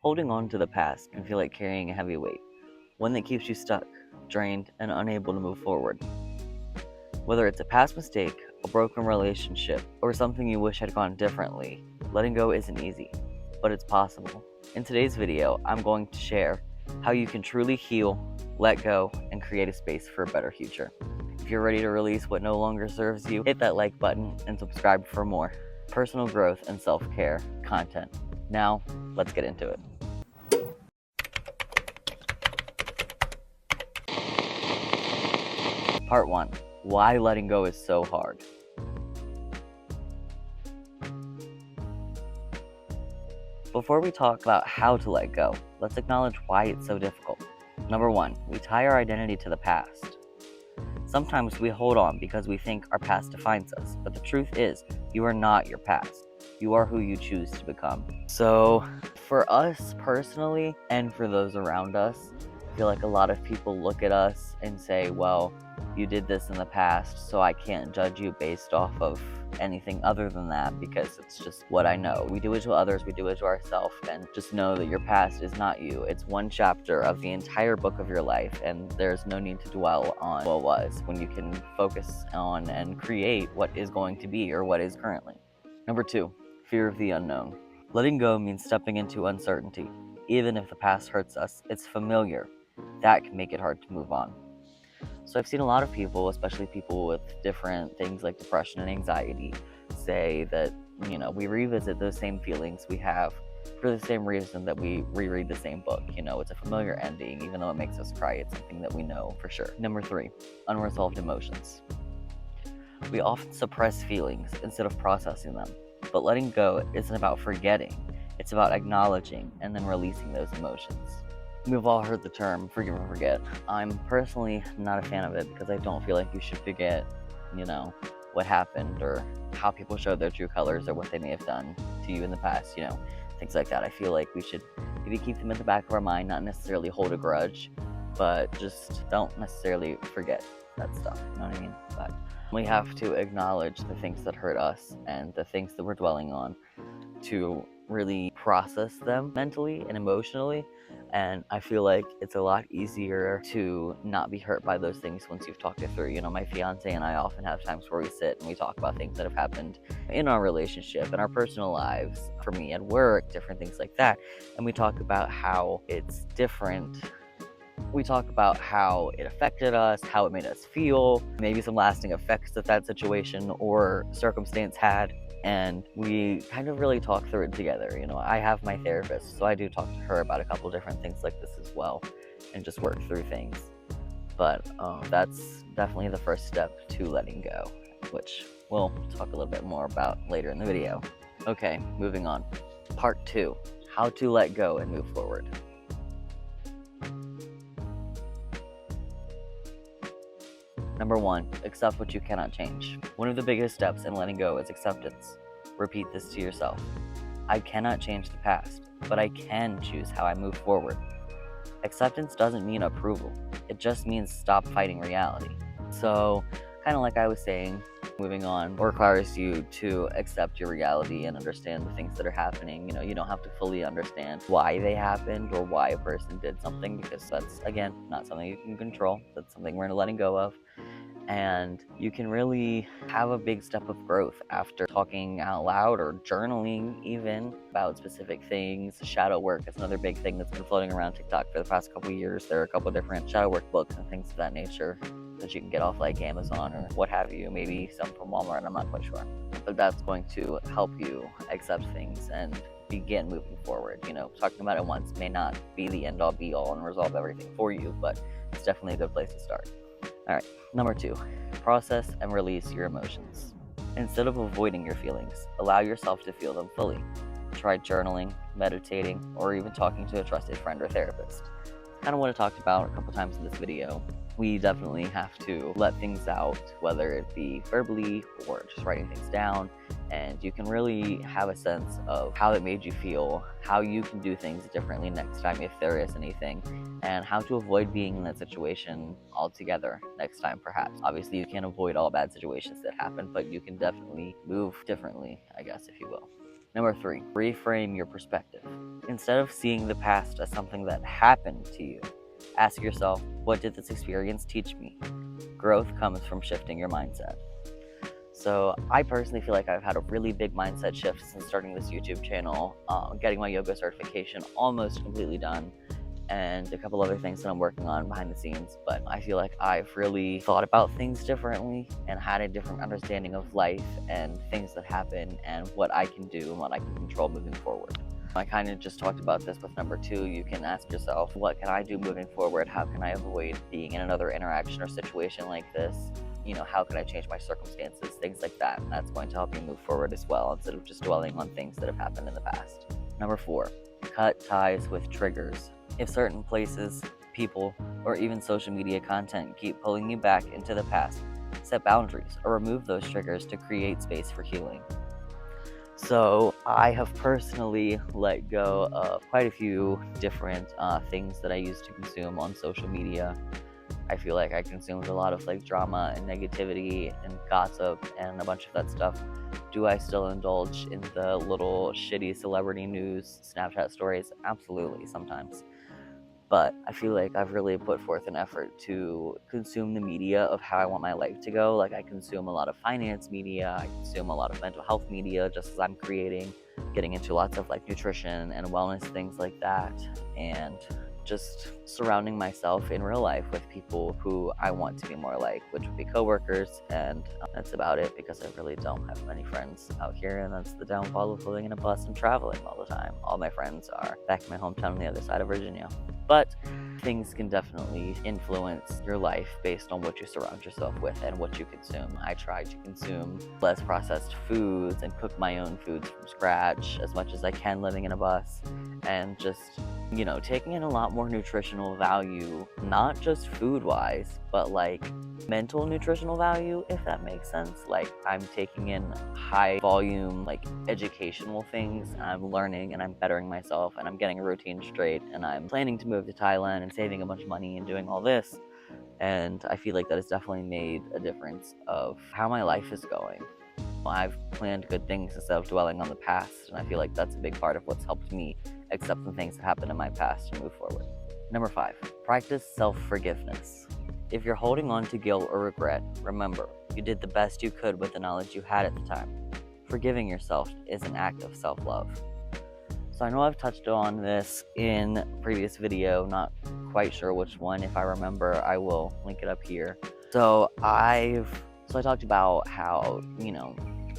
Holding on to the past can feel like carrying a heavy weight, one that keeps you stuck, drained, and unable to move forward. Whether it's a past mistake, a broken relationship, or something you wish had gone differently, letting go isn't easy, but it's possible. In today's video, I'm going to share how you can truly heal, let go, and create a space for a better future. If you're ready to release what no longer serves you, hit that like button and subscribe for more personal growth and self-care content. Now, let's get into it. Part 1. Why letting go is so hard. Before we talk about how to let go, let's acknowledge why it's so difficult. Number 1, we tie our identity to the past. Sometimes we hold on because we think our past defines us, but the truth is, you are not your past. You are who you choose to become. So, for us personally, and for those around us, I feel like a lot of people look at us and say, well, you did this in the past, so I can't judge you based off of anything other than that because it's just what I know. We do it to others, we do it to ourselves, and just know that your past is not you. It's one chapter of the entire book of your life, and there's no need to dwell on what was when you can focus on and create what is going to be or what is currently. Number 2, fear of the unknown. Letting go means stepping into uncertainty. Even if the past hurts us, it's familiar. That can make it hard to move on. So I've seen a lot of people, especially people with different things like depression and anxiety, say that, we revisit those same feelings we have for the same reason that we reread the same book. It's a familiar ending, even though it makes us cry. It's something that we know for sure. Number 3, unresolved emotions. We often suppress feelings instead of processing them, but letting go isn't about forgetting. It's about acknowledging and then releasing those emotions. We've all heard the term forgive and forget. I'm personally not a fan of it because I don't feel like you should forget, what happened or how people showed their true colors or what they may have done to you in the past, things like that. I feel like we should maybe keep them in the back of our mind, not necessarily hold a grudge, but just don't necessarily forget that stuff, you know what I mean? But we have to acknowledge the things that hurt us and the things that we're dwelling on to really process them mentally and emotionally. And I feel like it's a lot easier to not be hurt by those things once you've talked it through. My fiance and I often have times where we sit and we talk about things that have happened in our relationship, in our personal lives, for me at work, different things like that. And we talk about how it's different. We talk about how it affected us, how it made us feel, maybe some lasting effects that situation or circumstance had. And we kind of really talk through it together. I have my therapist, so I do talk to her about a couple different things like this as well and just work through things. But that's definitely the first step to letting go, which we'll talk a little bit more about later in the video. Okay, moving on. Part 2, how to let go and move forward. Number 1, accept what you cannot change. One of the biggest steps in letting go is acceptance. Repeat this to yourself. I cannot change the past, but I can choose how I move forward. Acceptance doesn't mean approval. It just means stop fighting reality. So, kind of like I was saying, moving on requires you to accept your reality and understand the things that are happening. You don't have to fully understand why they happened or why a person did something, because that's, again, not something you can control. That's something we're letting go of. And you can really have a big step of growth after talking out loud or journaling even about specific things. Shadow work is another big thing that's been floating around TikTok for the past couple of years. There are a couple different shadow work books and things of that nature that you can get off like Amazon or what have you, maybe some from Walmart, I'm not quite sure. But that's going to help you accept things and begin moving forward. Talking about it once may not be the end all be all and resolve everything for you, but it's definitely a good place to start. Alright, number 2, process and release your emotions. Instead of avoiding your feelings, allow yourself to feel them fully. Try journaling, meditating, or even talking to a trusted friend or therapist. Kind of what I talked about a couple times in this video. We definitely have to let things out, whether it be verbally or just writing things down, and you can really have a sense of how it made you feel, how you can do things differently next time if there is anything, and how to avoid being in that situation altogether next time perhaps. Obviously you can't avoid all bad situations that happen, but you can definitely move differently, I guess, if you will. Number 3, reframe your perspective. Instead of seeing the past as something that happened to you, ask yourself, what did this experience teach me? Growth comes from shifting your mindset. So I personally feel like I've had a really big mindset shift since starting this YouTube channel, getting my yoga certification almost completely done, and a couple other things that I'm working on behind the scenes. But I feel like I've really thought about things differently and had a different understanding of life and things that happen and what I can do and what I can control moving forward. I kind of just talked about this with number 2. You can ask yourself, what can I do moving forward? How can I avoid being in another interaction or situation like this? How can I change my circumstances? Things like that. And that's going to help you move forward as well, instead of just dwelling on things that have happened in the past. Number 4, cut ties with triggers. If certain places, people, or even social media content keep pulling you back into the past, set boundaries or remove those triggers to create space for healing. So I have personally let go of quite a few different things that I used to consume on social media. I feel like I consumed a lot of drama and negativity and gossip and a bunch of that stuff. Do I still indulge in the little shitty celebrity news, Snapchat stories? Absolutely, sometimes. But I feel like I've really put forth an effort to consume the media of how I want my life to go. I consume a lot of finance media, I consume a lot of mental health media just as I'm creating, getting into lots of nutrition and wellness, things like that, and just surrounding myself in real life with people who I want to be more like, which would be coworkers, and that's about it, because I really don't have many friends out here, and that's the downfall of living in a bus and traveling all the time. All my friends are back in my hometown on the other side of Virginia. But things can definitely influence your life based on what you surround yourself with and what you consume. I try to consume less processed foods and cook my own foods from scratch as much as I can living in a bus, and just taking in a lot more nutritional value, not just food-wise, but mental nutritional value, if that makes sense. I'm taking in high volume, educational things, and I'm learning and I'm bettering myself and I'm getting a routine straight, and I'm planning to move to Thailand and saving a bunch of money and doing all this. And I feel like that has definitely made a difference of how my life is going. I've planned good things instead of dwelling on the past, and I feel like that's a big part of what's helped me accept the things that happened in my past and move forward. Number 5, practice self-forgiveness. If you're holding on to guilt or regret, remember, you did the best you could with the knowledge you had at the time. Forgiving yourself is an act of self-love. So I know I've touched on this in a previous video, not quite sure which one. If I remember, I will link it up here. So I talked about how,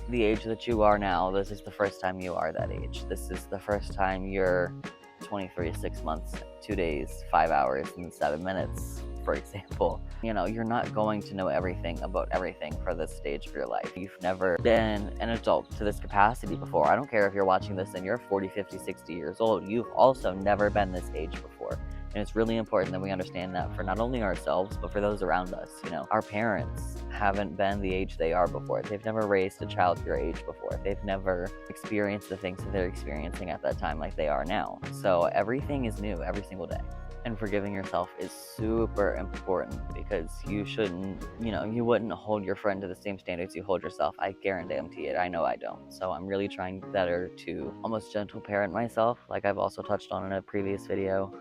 the age that you are now, this is the first time you are that age. This is the first time you're 23, 6 months, 2 days, 5 hours, and 7 minutes, for example. You're not going to know everything about everything for this stage of your life. You've never been an adult to this capacity before. I don't care if you're watching this and you're 40, 50, 60 years old. You've also never been this age before. And it's really important that we understand that for not only ourselves, but for those around us. Our parents haven't been the age they are before. They've never raised a child your age before. They've never experienced the things that they're experiencing at that time like they are now. So everything is new every single day. And forgiving yourself is super important, because you shouldn't, you wouldn't hold your friend to the same standards you hold yourself. I guarantee it. I know I don't. So I'm really trying better to almost gentle parent myself, like I've also touched on in a previous video.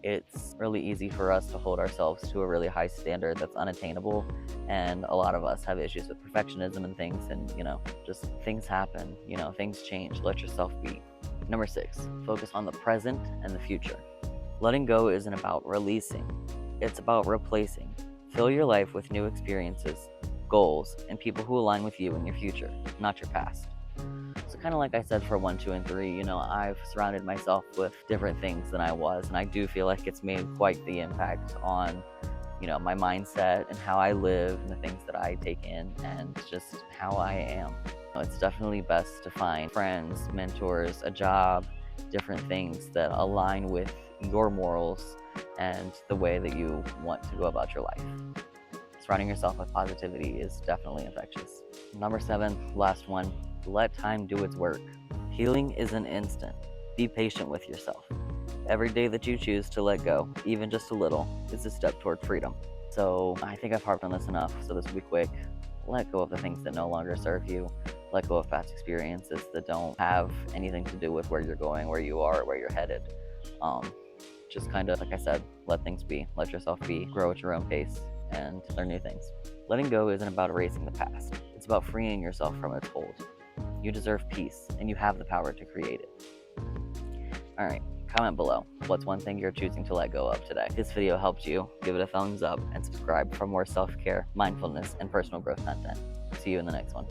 It's really easy for us to hold ourselves to a really high standard that's unattainable, and a lot of us have issues with perfectionism and things, and just things happen, things change. Let yourself be. Number 6, focus on the present and the future. Letting go isn't about releasing, it's about replacing. Fill your life with new experiences, goals, and people who align with you in your future, not your past. So kind of like I said for 1, 2, and 3, I've surrounded myself with different things than I was, and I do feel like it's made quite the impact on, my mindset and how I live and the things that I take in and just how I am. It's definitely best to find friends, mentors, a job, different things that align with your morals and the way that you want to go about your life. Surrounding yourself with positivity is definitely infectious. Number 7, last one, let time do its work. Healing isn't instant. Be patient with yourself. Every day that you choose to let go, even just a little, is a step toward freedom. So I think I've harped on this enough, so this will be quick. Let go of the things that no longer serve you. let go of past experiences that don't have anything to do with where you're going, where you are, where you're headed. Just kind of, like I said, let things be, let yourself be, grow at your own pace, and learn new things. Letting go isn't about erasing the past. It's about freeing yourself from its hold. You deserve peace, and you have the power to create it. Alright, comment below. What's one thing you're choosing to let go of today? If this video helped you, give it a thumbs up, and subscribe for more self-care, mindfulness, and personal growth content. See you in the next one.